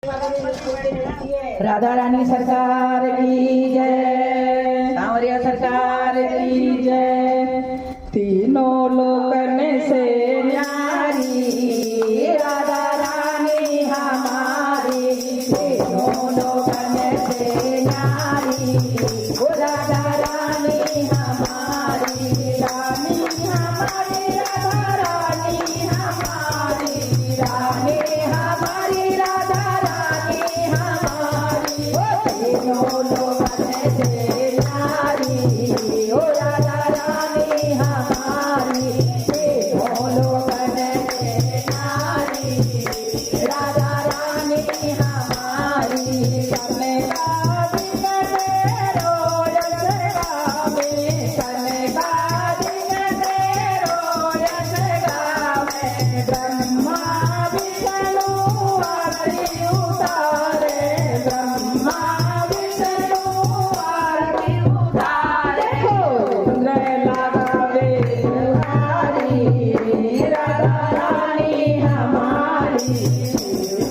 राधा रानी सरकार की जय, सांवरिया सरकार की जय। तीनों लोकन से न्यारी राधा रानी हमारी, तीनों लोकन से न्यारी वो राधा रानी हमारी, रानी हमारी राधा रानी हमारी, रानी हमारी राधा रानी हमारी, तीनों लोकन से न्यारी ओ राधा रानी हमारी, तीनों लोकन से न्यारी राधा रानी हमारी। कने का दिन रोज गावे, कने का दिन रोज गावे, ब्रह्मा विष्णु आरती उतारे, ब्रह्मा विष्णु आरती उतारे, सुंदर लगावे तुम्हारी राधा रानी हमारी,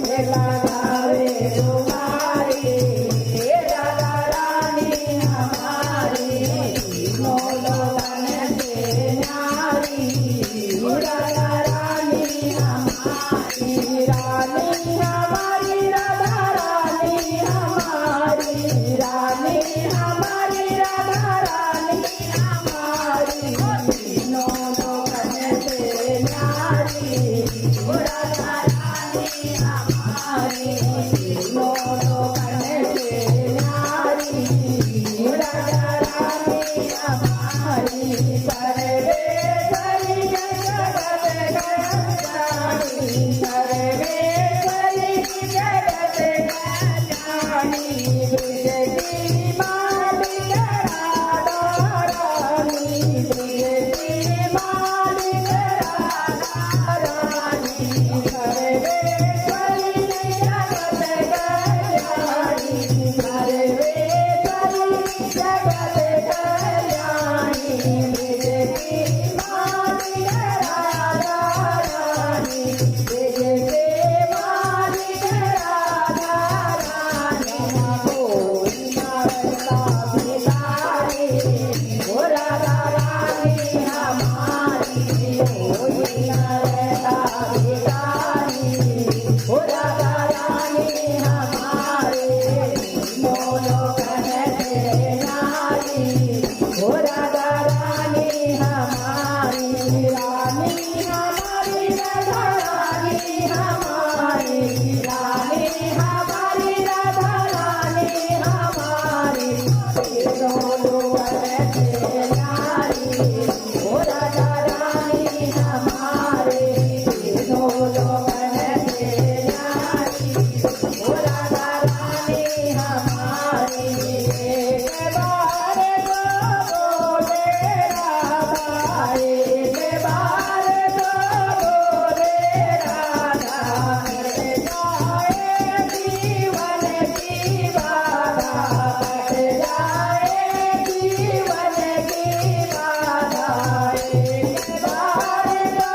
लगावे तुम्हारी राधा रानी हमारी, तीनों लोकन से न्यारी राधा रानी हमारी, रानी हमारी राधा रानी हमारी, रानी हमारी राधा रानी हमारी, तीनों लोकन से न्यारी राधा रानी हमारी, तीनों लोकन से न्यारी राधा रानी हमारी। सर्वेश्वरी जगत कल्याणी, सर्वेश्वरी जगत कल्याणी, विजयी मालिक राधा रानी, विजयी मालिक राधा रानी, सर्वेश्वरी जगत कल्याणी, सर्वेश्वरी जगत कल्याणी, विजयी मालिक राधा रानी, विजयी मालिक राधा रानी, कोई मारता भिखारी ओ राधा रानी हमारी, कोई मारता भिखारी ओ राधा रानी हमारी, तीनों लोकन से न्यारी ओ राधा रानी हमारी, रानी हमारी राधा रानी हमारी, रानी हमारी राधा रानी हमारी, तीनों लोकन से न्यारी ओ राधा रानी हमारी, तीनों लोकन से न्यारी ओ राधा रानी हमारी। एक बार तो बोले राधा, एक बार तो बोले राधा, कट जाए जीवन की बाधा, कट जाए जीवन की बाधा, एक बार तो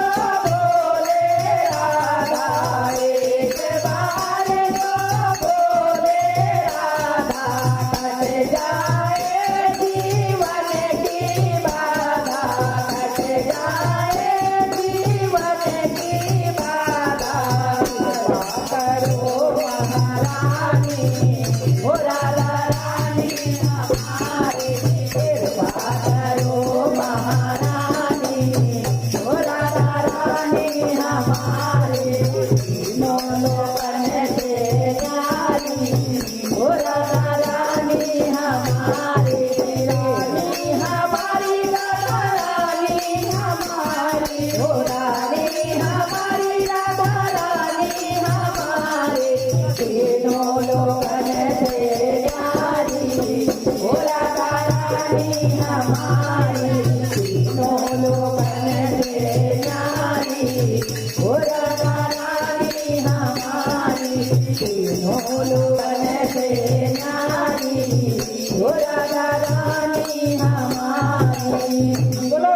बोले राधा, एक बार तो बोले राधा, कट जाए जीवन की बाधा, कट जाए जीवन की बाधा, कृपा करो महारानी ओ राधा रानी हमारी, कृपा करो महारानी ओ राधा रानी हमारी, तीनों लोकन से न्यारी ओ राधा रानी हमारी, रानी हमारी राधा रानी हमारी, ओ रानी हमारी राधा रानी हमारी, तीनों लोकन से न्यारी ओ राधा रानी हमारी, तीनों लोकन से न्यारी ओ राधा रानी हमारी, तीनों लोकन से न्यारी ओ राधा रानी हमारी। बोलो